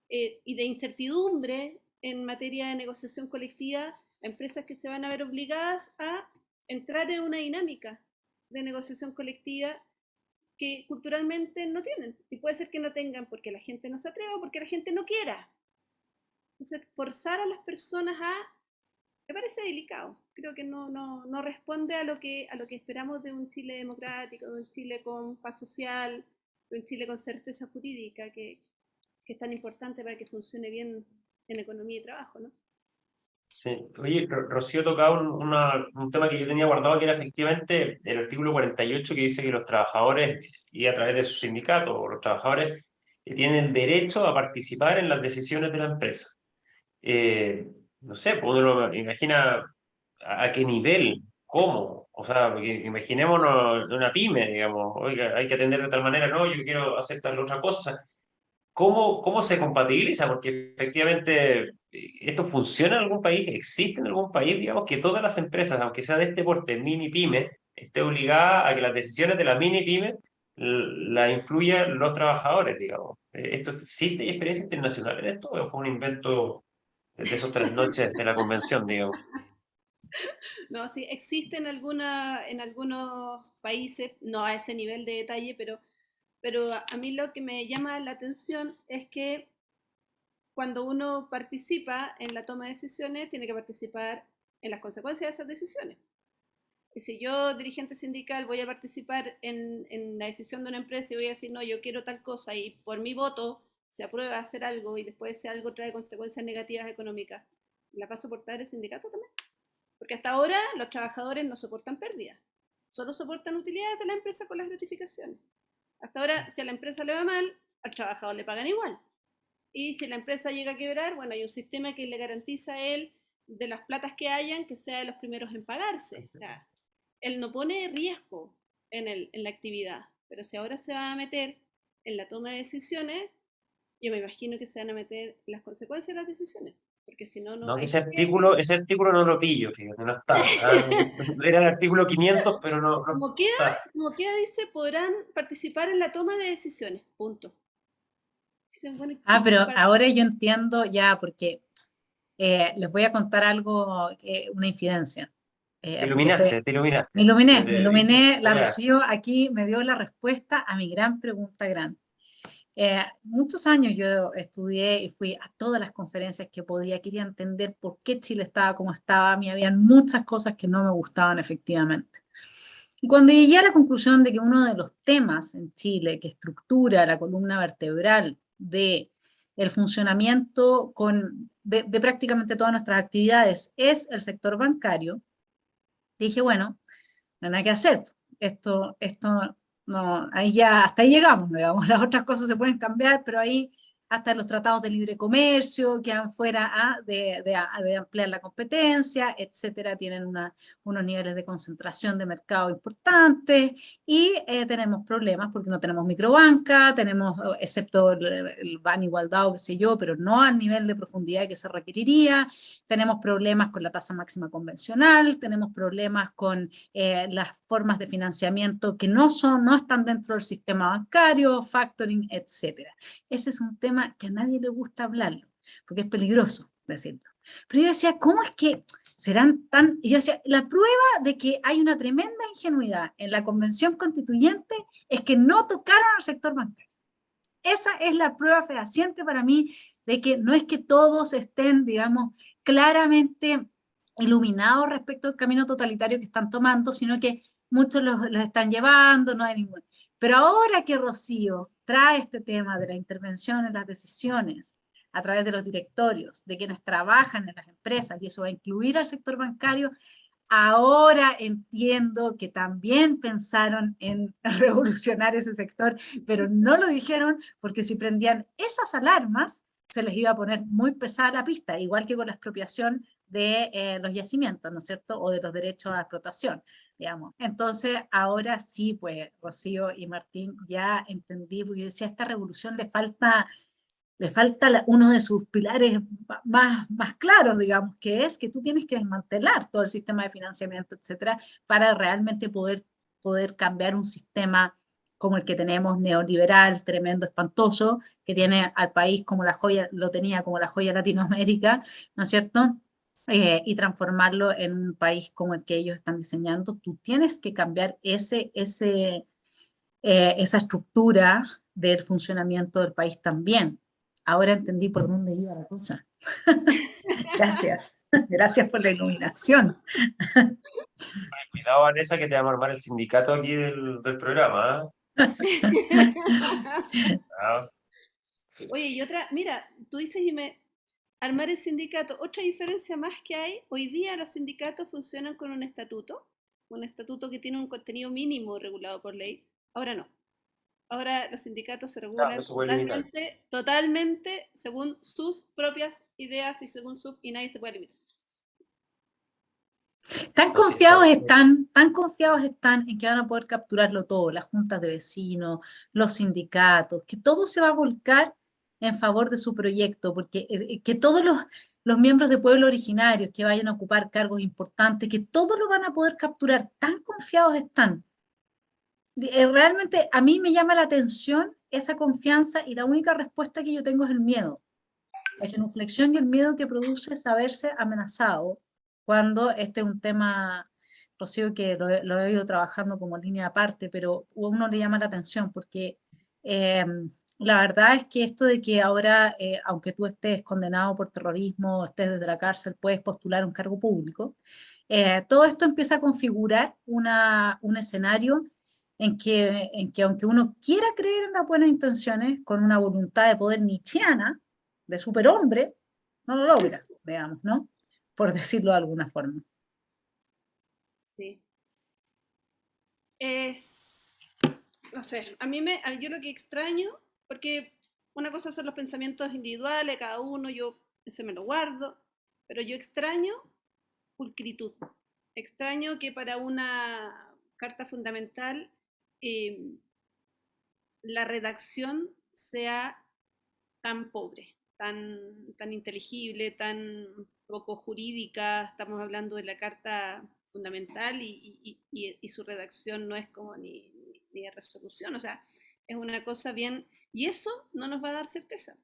y de incertidumbre en materia de negociación colectiva a empresas que se van a ver obligadas a entrar en una dinámica de negociación colectiva que culturalmente no tienen. Y puede ser que no tengan porque la gente no se atreva o porque la gente no quiera. Entonces, forzar a las personas me parece delicado. Creo que no responde a lo que esperamos de un Chile democrático, de un Chile con paz social, de un Chile con certeza jurídica, que es tan importante para que funcione bien en economía y trabajo, ¿no? Sí. Oye, Rocío tocaba un tema que yo tenía guardado, que era efectivamente el artículo 48 que dice que los trabajadores, y a través de su sindicato, o los trabajadores, tienen derecho a participar en las decisiones de la empresa. No sé, pues uno lo imagina a qué nivel, cómo, o sea, porque imaginémonos de una pyme, digamos, oiga, hay que atender de tal manera, no, yo quiero hacer tal otra cosa. ¿Cómo se compatibiliza? Porque efectivamente, ¿esto funciona en algún país? ¿Existe en algún país, digamos, que todas las empresas, aunque sea de este porte, mini pyme, esté obligada a que las decisiones de la mini pyme la influyan los trabajadores, digamos? ¿Esto existe? ¿Hay experiencia internacional en esto? ¿O fue un invento de esos 3 noches de la convención, digamos? No, sí, existe en algunos países, no a ese nivel de detalle, pero a mí lo que me llama la atención es que cuando uno participa en la toma de decisiones, tiene que participar en las consecuencias de esas decisiones. Y si yo, dirigente sindical, voy a participar en la decisión de una empresa y voy a decir, no, yo quiero tal cosa y por mi voto se aprueba hacer algo y después ese algo trae consecuencias negativas económicas, ¿la va a soportar el sindicato también? Porque hasta ahora los trabajadores no soportan pérdidas, solo soportan utilidades de la empresa con las gratificaciones. Hasta ahora, si a la empresa le va mal, al trabajador le pagan igual. Y si la empresa llega a quebrar, bueno, hay un sistema que le garantiza a él de las platas que hayan, que sea de los primeros en pagarse. O sea, él no pone riesgo en la actividad, pero si ahora se va a meter en la toma de decisiones, yo me imagino que se van a meter en las consecuencias de las decisiones, porque si no, no, No, que ahí sí que, ese artículo no lo pillo, fíjate, no está. Ah, era el artículo 500, pero no como queda, está. como queda, dice, podrán participar en la toma de decisiones, punto. Dicen, bueno, Ah, pero ahora yo entiendo ya, porque les voy a contar algo, una infidencia. Porque Te iluminaste. me Te dice, iluminé, la ya. Rocío aquí me dio la respuesta a mi gran pregunta grande. Muchos años yo estudié y fui a todas las conferencias que podía, quería entender por qué Chile estaba como estaba, a mí habían muchas cosas que no me gustaban efectivamente. Y cuando llegué a la conclusión de que uno de los temas en Chile que estructura la columna vertebral de el funcionamiento de prácticamente todas nuestras actividades es el sector bancario, dije, bueno, no hay nada que hacer. Esto no, ahí ya, hasta ahí llegamos, digamos. Las otras cosas se pueden cambiar, pero ahí hasta los tratados de libre comercio quedan fuera de ampliar la competencia, etcétera, tienen unos niveles de concentración de mercado importantes y tenemos problemas porque no tenemos microbanca, tenemos, excepto el Ban Igualdad o qué sé yo, pero no al nivel de profundidad que se requeriría, tenemos problemas con la tasa máxima convencional, tenemos problemas con las formas de financiamiento que no están dentro del sistema bancario, factoring, etcétera. Ese es un tema que a nadie le gusta hablarlo, porque es peligroso decirlo. Pero yo decía, ¿cómo es que serán tan...? Y yo decía, la prueba de que hay una tremenda ingenuidad en la Convención Constituyente es que no tocaron al sector bancario. Esa es la prueba fehaciente para mí de que no es que todos estén, digamos, claramente iluminados respecto al camino totalitario que están tomando, sino que muchos los están llevando, no hay ningún. Pero ahora que Rocío trae este tema de la intervención en las decisiones a través de los directorios, de quienes trabajan en las empresas, y eso va a incluir al sector bancario, ahora entiendo que también pensaron en revolucionar ese sector, pero no lo dijeron porque si prendían esas alarmas se les iba a poner muy pesada la pista, igual que con la expropiación de los yacimientos, ¿no es cierto? O de los derechos a explotación, digamos. Entonces, ahora sí, pues, Rocío y Martín, ya entendí, porque yo decía, a esta revolución le falta uno de sus pilares más claros, digamos, que es que tú tienes que desmantelar todo el sistema de financiamiento, etcétera, para realmente poder cambiar un sistema como el que tenemos, neoliberal, tremendo, espantoso, que tiene al país como la joya, lo tenía como la joya de Latinoamérica, ¿no es cierto? Y transformarlo en un país como el que ellos están diseñando, tú tienes que cambiar esa estructura del funcionamiento del país también. Ahora entendí por dónde iba la cosa. Gracias. Gracias por la iluminación. Cuidado, Vanessa, que te vamos a armar el sindicato aquí del programa. Ah, sí. Oye, y otra, mira, tú dices armar el sindicato. Otra diferencia más que hay, hoy día los sindicatos funcionan con un estatuto que tiene un contenido mínimo regulado por ley. Ahora no. Ahora los sindicatos se No regulan se puede limitar. totalmente según sus propias ideas y y nadie se puede limitar. No, sí, está. Tan confiados están en que van a poder capturarlo todo, las juntas de vecinos, los sindicatos, que todo se va a volcar en favor de su proyecto, porque que todos los miembros de pueblos originarios que vayan a ocupar cargos importantes, que todos lo van a poder capturar, tan confiados están. Realmente a mí me llama la atención esa confianza y la única respuesta que yo tengo es el miedo. La genuflexión y el miedo que produce saberse amenazado cuando este es un tema, Rocío, que lo he ido trabajando como línea aparte, pero a uno le llama la atención porque eh, la verdad es que esto de que ahora, aunque tú estés condenado por terrorismo, estés desde la cárcel, puedes postular un cargo público, todo esto empieza a configurar un escenario en que aunque uno quiera creer en las buenas intenciones, con una voluntad de poder nietzscheana, de superhombre, no lo logra, digamos, ¿no? Por decirlo de alguna forma. Sí. No sé, yo lo que extraño, porque una cosa son los pensamientos individuales, cada uno, yo ese me lo guardo, pero yo extraño pulcritud. Extraño que para una carta fundamental eh, la redacción sea tan pobre, tan inteligible, tan poco jurídica. Estamos hablando de la Carta Fundamental y su redacción no es como ni de resolución, o sea, es una cosa bien. Y eso no nos va a dar certeza.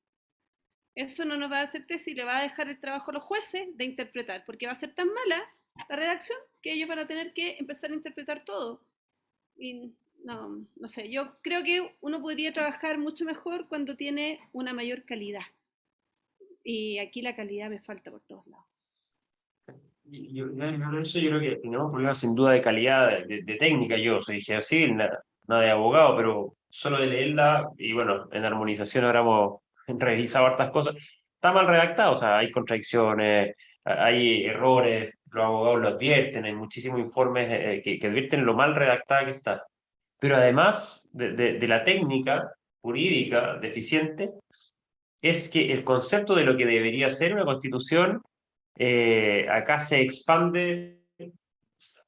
Eso no nos va a dar certeza y le va a dejar el trabajo a los jueces de interpretar, porque va a ser tan mala la redacción que ellos van a tener que empezar a interpretar todo. Y no sé, yo creo que uno podría trabajar mucho mejor cuando tiene una mayor calidad. Y aquí la calidad me falta por todos lados. Yo creo que tenemos problemas sin duda de calidad, de técnica. Yo soy ingeniero civil, nada de abogado, pero solo de leerla, y bueno, en armonización habríamos revisado hartas cosas. Está mal redactado, o sea, hay contradicciones, hay errores, los abogados lo advierten, hay muchísimos informes que advierten lo mal redactada que está. Pero además de la técnica jurídica deficiente, es que el concepto de lo que debería ser una constitución acá se expande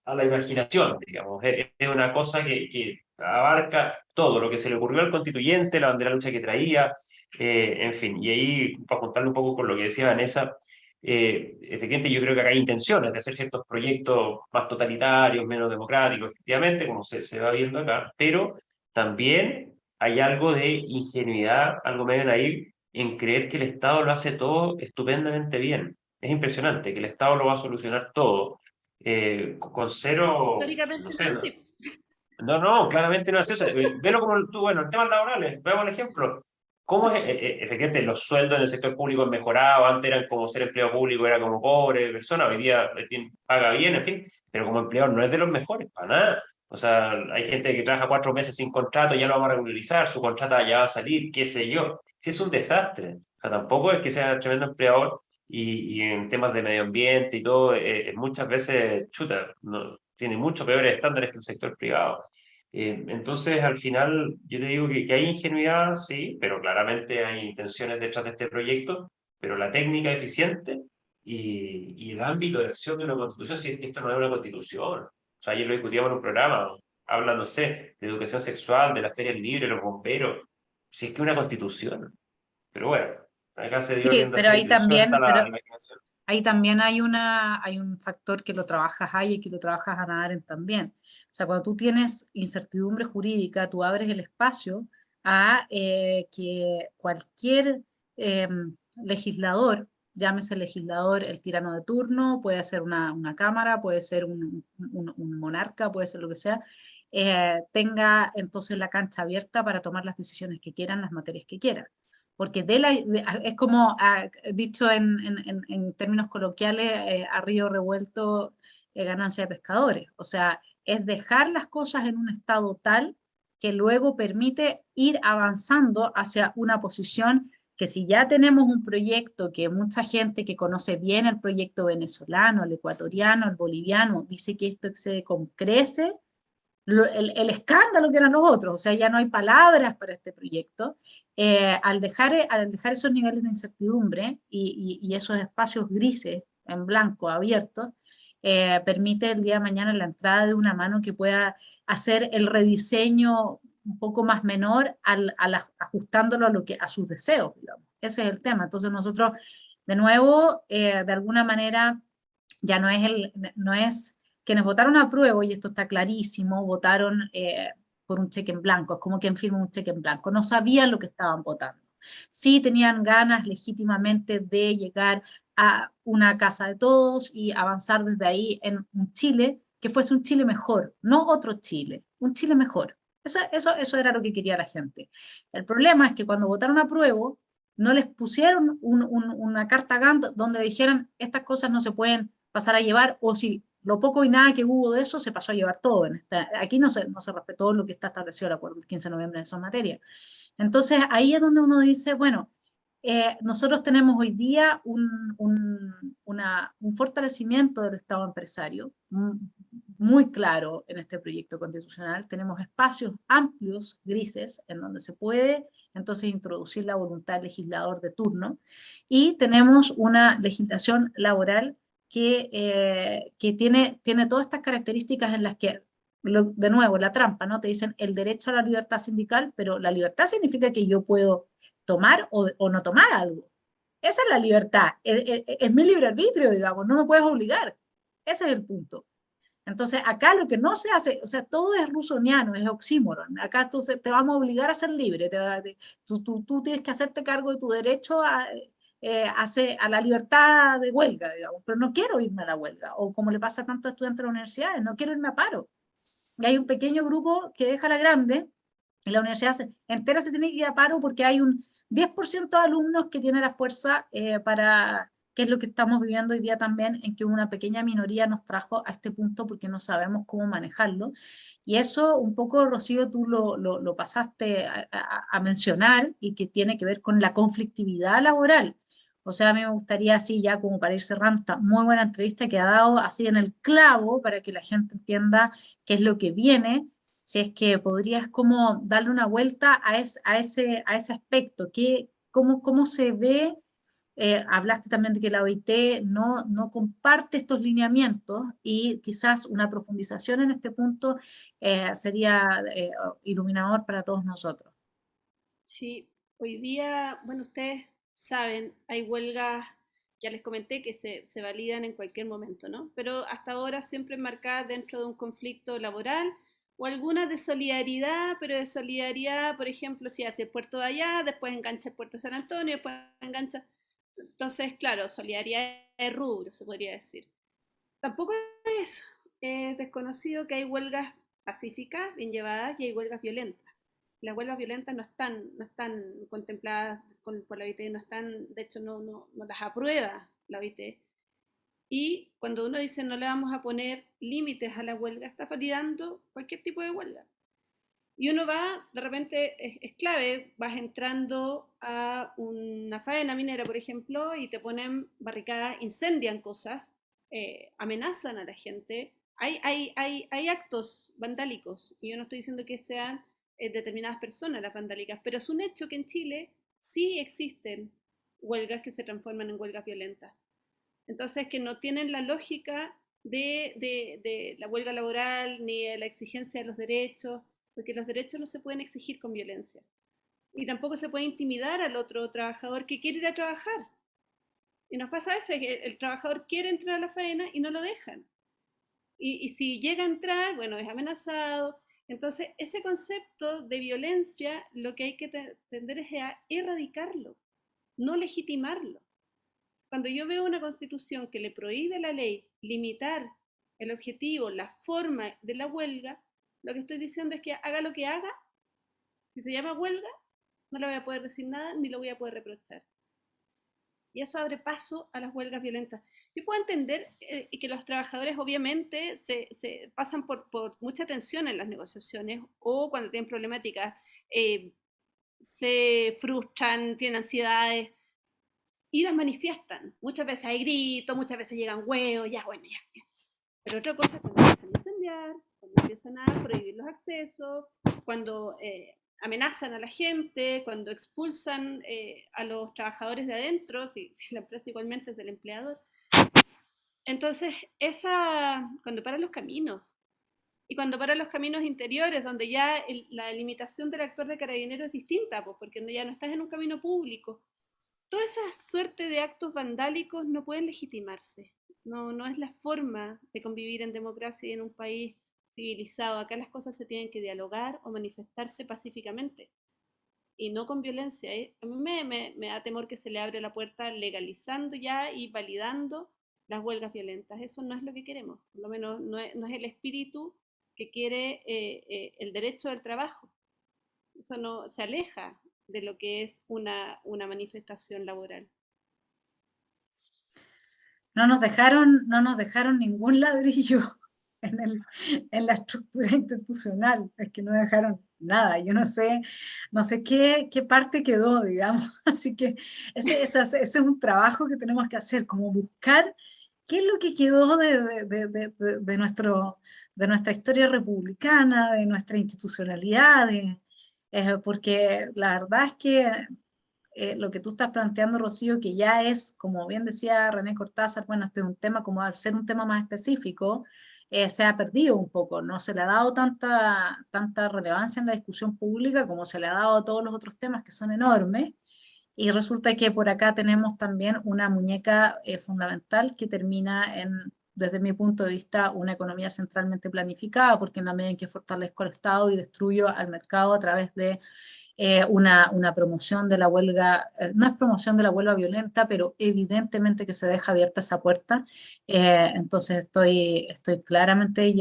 a la imaginación, digamos. Es una cosa que abarca todo lo que se le ocurrió al constituyente, la bandera de lucha que traía, en fin. Y ahí, para juntarlo un poco con lo que decía Vanessa, efectivamente yo creo que acá hay intenciones de hacer ciertos proyectos más totalitarios, menos democráticos, efectivamente, como se va viendo acá, pero también hay algo de ingenuidad, algo medio naif, en creer que el Estado lo hace todo estupendamente bien. Es impresionante que el Estado lo va a solucionar todo. Con cero, no Históricamente no sé, es así. no, claramente no es eso. Velo como tú, bueno, el tema laborales, veamos el ejemplo. ¿Cómo es, efectivamente, los sueldos en el sector público han mejorado? Antes eran como ser empleado público, era como pobre persona, hoy día paga bien, en fin, pero como empleado no es de los mejores, para nada. O sea, hay gente que trabaja 4 meses sin contrato, ya lo vamos a regularizar, su contrato ya va a salir, qué sé yo. Sí, es un desastre. O sea, tampoco es que sea tremendo empleador y en temas de medio ambiente y todo, muchas veces, chuta, no, tiene mucho peores estándares que el sector privado. Entonces, al final, yo te digo que hay ingenuidad, sí, pero claramente hay intenciones detrás de este proyecto, pero la técnica eficiente y el ámbito de acción de una constitución, si es que esto no es una constitución. O sea, ayer lo discutíamos en un programa, habla, no sé, de educación sexual, de las ferias libres, los bomberos, si es que es una constitución. Pero bueno, acá se dio Sí, rienda pero suelta a la imaginación. ahí también hay un factor que lo trabajas ahí y que lo trabajas a Arendt también. O sea, cuando tú tienes incertidumbre jurídica, tú abres el espacio a que cualquier legislador, llámese legislador el tirano de turno, puede ser una cámara, puede ser un monarca, puede ser lo que sea, tenga entonces la cancha abierta para tomar las decisiones que quieran, las materias que quieran porque es como dicho en términos coloquiales, a río revuelto, ganancia de pescadores. O sea, es dejar las cosas en un estado tal que luego permite ir avanzando hacia una posición que si ya tenemos un proyecto que mucha gente que conoce bien el proyecto venezolano, el ecuatoriano, el boliviano, dice que esto excede con crece el escándalo que eran los otros, o sea, ya no hay palabras para este proyecto, al dejar esos niveles de incertidumbre y esos espacios grises, en blanco, abiertos, permite el día de mañana la entrada de una mano que pueda hacer el rediseño un poco más menor ajustándolo a sus deseos, digamos. Ese es el tema. Entonces nosotros, de nuevo, de alguna manera, ya no es quienes votaron a prueba, y esto está clarísimo, votaron por un cheque en blanco, es como quien firma un cheque en blanco, no sabían lo que estaban votando. Sí tenían ganas legítimamente de llegar a una casa de todos y avanzar desde ahí en un Chile que fuese un Chile mejor, no otro Chile, un Chile mejor. Eso era lo que quería la gente. El problema es que cuando votaron a prueba, no les pusieron una carta Gantt donde dijeran estas cosas no se pueden pasar a llevar, o si lo poco y nada que hubo de eso se pasó a llevar todo. Aquí no se respetó lo que está establecido el acuerdo del 15 de noviembre en esa materia. Entonces ahí es donde uno dice, bueno, nosotros tenemos hoy día un fortalecimiento del Estado empresario muy claro en este proyecto constitucional. Tenemos espacios amplios, grises, en donde se puede entonces introducir la voluntad del legislador de turno, y tenemos una legislación laboral que tiene todas estas características en las que, de nuevo, la trampa, ¿no? Te dicen el derecho a la libertad sindical, pero la libertad significa que yo puedo tomar o no tomar algo. Esa es la libertad, es mi libre arbitrio, digamos, no me puedes obligar. Ese es el punto. Entonces, acá lo que no se hace, o sea, todo es rusoniano, es oxímoron. Acá te vamos a obligar a ser libre, tú tienes que hacerte cargo de tu derecho a la libertad de huelga, digamos, pero no quiero irme a la huelga, o como le pasa a tantos estudiantes de las universidades, no quiero irme a paro. Y hay un pequeño grupo que deja la grande, y la universidad entera se tiene que ir a paro porque hay un 10% de alumnos que tiene la fuerza que es lo que estamos viviendo hoy día también, en que una pequeña minoría nos trajo a este punto porque no sabemos cómo manejarlo. Y eso un poco, Rocío, tú lo pasaste a mencionar, y que tiene que ver con la conflictividad laboral. O sea, a mí me gustaría, así ya como para ir cerrando, esta muy buena entrevista que ha dado así en el clavo para que la gente entienda qué es lo que viene. Si es que podrías como darle una vuelta a ese aspecto, cómo se ve. Hablaste también de que la OIT no comparte estos lineamientos, y quizás una profundización en este punto sería iluminador para todos nosotros. Sí, hoy día, bueno, ustedes saben, hay huelgas, ya les comenté, que se validan en cualquier momento, ¿no? Pero hasta ahora siempre enmarcadas dentro de un conflicto laboral o algunas de solidaridad, pero de solidaridad, por ejemplo, si hace el puerto de allá, después engancha el puerto de San Antonio, después engancha. Entonces, claro, solidaridad de rubro, se podría decir. Tampoco es desconocido que hay huelgas pacíficas, bien llevadas, y hay huelgas violentas. Las huelgas violentas no están contempladas por la OIT, no están, de hecho no las aprueba la OIT. Y cuando uno dice no le vamos a poner límites a la huelga, está validando cualquier tipo de huelga. Y uno va, de repente es clave, vas entrando a una faena minera, por ejemplo, y te ponen barricadas, incendian cosas, amenazan a la gente. Hay actos vandálicos, y yo no estoy diciendo que sean determinadas personas las vandálicas, pero es un hecho que en Chile sí existen huelgas que se transforman en huelgas violentas. Entonces, que no tienen la lógica de la huelga laboral ni de la exigencia de los derechos, porque los derechos no se pueden exigir con violencia. Y tampoco se puede intimidar al otro trabajador que quiere ir a trabajar. Y nos pasa a veces que el trabajador quiere entrar a la faena y no lo dejan. Y si llega a entrar, bueno, es amenazado. Entonces, ese concepto de violencia, lo que hay que tender es a erradicarlo, no legitimarlo. Cuando yo veo una constitución que le prohíbe a la ley limitar el objetivo, la forma de la huelga, lo que estoy diciendo es que haga lo que haga, si se llama huelga, no le voy a poder decir nada ni lo voy a poder reprochar. Y eso abre paso a las huelgas violentas. Yo puedo entender que los trabajadores obviamente se pasan por mucha tensión en las negociaciones, o cuando tienen problemáticas se frustran, tienen ansiedades, y las manifiestan. Muchas veces hay gritos, muchas veces llegan huevos, ya, bueno, ya. Pero otra cosa es cuando empiezan a incendiar, cuando empiezan a prohibir los accesos, cuando amenazan a la gente, cuando expulsan a los trabajadores de adentro, si la empresa igualmente es del empleador. Entonces, cuando paran los caminos, y cuando paran los caminos interiores, donde ya la limitación del actor de carabinero es distinta, pues, porque ya no estás en un camino público. Toda esa suerte de actos vandálicos no pueden legitimarse. No es la forma de convivir en democracia y en un país civilizado. Acá las cosas se tienen que dialogar o manifestarse pacíficamente. y no con violencia. A mí me da temor que se le abre la puerta legalizando ya y validando las huelgas violentas. Eso no es lo que queremos, por lo menos no es el espíritu que quiere el derecho del trabajo. Eso no se aleja de lo que es una manifestación laboral. No nos dejaron ningún ladrillo en la estructura institucional, es que no dejaron nada, yo no sé qué parte quedó, digamos, así que ese es un trabajo que tenemos que hacer, como buscar qué es lo que quedó de nuestra historia republicana, de nuestra institucionalidad, porque la verdad es que lo que tú estás planteando, Rocío, que ya es, como bien decía René Cortázar, bueno, este es un tema, como al ser un tema más específico, se ha perdido un poco, no se le ha dado tanta relevancia en la discusión pública como se le ha dado a todos los otros temas que son enormes, y resulta que por acá tenemos también una muñeca fundamental que termina en, desde mi punto de vista, una economía centralmente planificada, porque en la medida en que fortalezco el Estado y destruyo al mercado a través de una promoción de la huelga, no es promoción de la huelga violenta, pero evidentemente que se deja abierta esa puerta. Entonces estoy claramente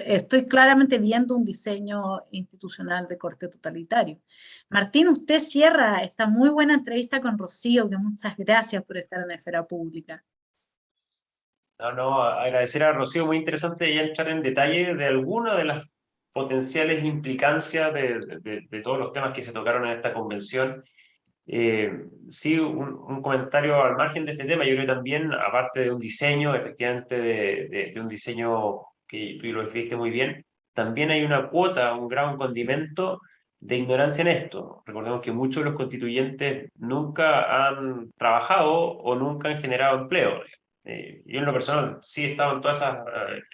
estoy claramente viendo un diseño institucional de corte totalitario. Martín, usted cierra esta muy buena entrevista con Rocío, que muchas gracias por estar en la esfera pública. No, agradecer a Rocío, muy interesante ya entrar en detalle de algunas de las potenciales implicancias de todos los temas que se tocaron en esta convención. Sí, un comentario al margen de este tema, yo creo que también, aparte de un diseño, efectivamente de un diseño que tú lo escribiste muy bien, también hay una cuota, un gran condimento de ignorancia en esto. Recordemos que muchos de los constituyentes nunca han trabajado o nunca han generado empleo. Yo en lo personal sí he estado en todas esas,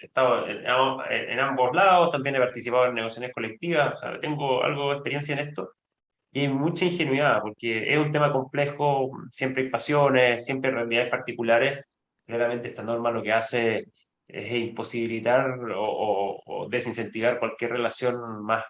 he estado en ambos lados, también he participado en negociaciones colectivas, o sea, tengo algo de experiencia en esto y hay mucha ingenuidad, porque es un tema complejo, siempre hay pasiones, siempre hay realidades particulares. Claramente esta norma lo que hace es imposibilitar o desincentivar cualquier relación más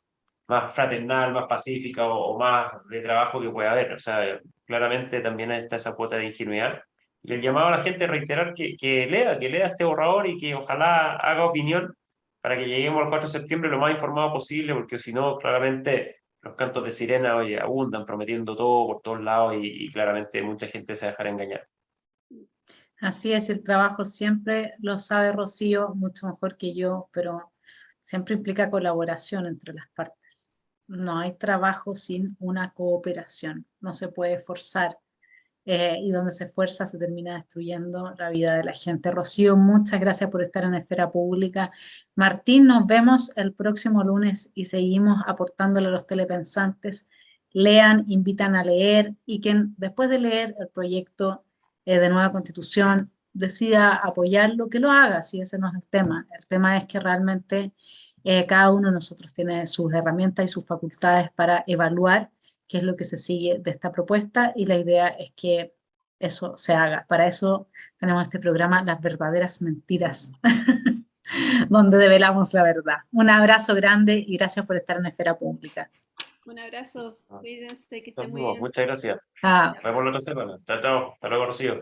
fraternal, más pacífica o más de trabajo que pueda haber. O sea, claramente también está esa cuota de ingenuidad. Y el llamado a la gente a reiterar que lea este borrador y que ojalá haga opinión para que lleguemos al 4 de septiembre lo más informado posible, porque si no, claramente los cantos de sirena, oye, abundan prometiendo todo por todos lados y claramente mucha gente se dejará engañar. Así es, el trabajo siempre lo sabe Rocío mucho mejor que yo, pero siempre implica colaboración entre las partes. No hay trabajo sin una cooperación, no se puede forzar y donde se fuerza se termina destruyendo la vida de la gente. Rocío, muchas gracias por estar en Esfera Pública. Martín, nos vemos el próximo lunes y seguimos aportándole a los telepensantes. Lean, invitan a leer y quien después de leer el proyecto de nueva constitución decida apoyarlo, que lo haga, si ese no es el tema. El tema es que realmente cada uno de nosotros tiene sus herramientas y sus facultades para evaluar qué es lo que se sigue de esta propuesta y la idea es que eso se haga. Para eso tenemos este programa, Las Verdaderas Mentiras, donde develamos la verdad. Un abrazo grande y gracias por estar en Esfera Pública. Un abrazo, cuídense, que estén muy bien. Muchas gracias. Chao. Nos vemos la otra semana. Chao, chao. Hasta luego, Rocío.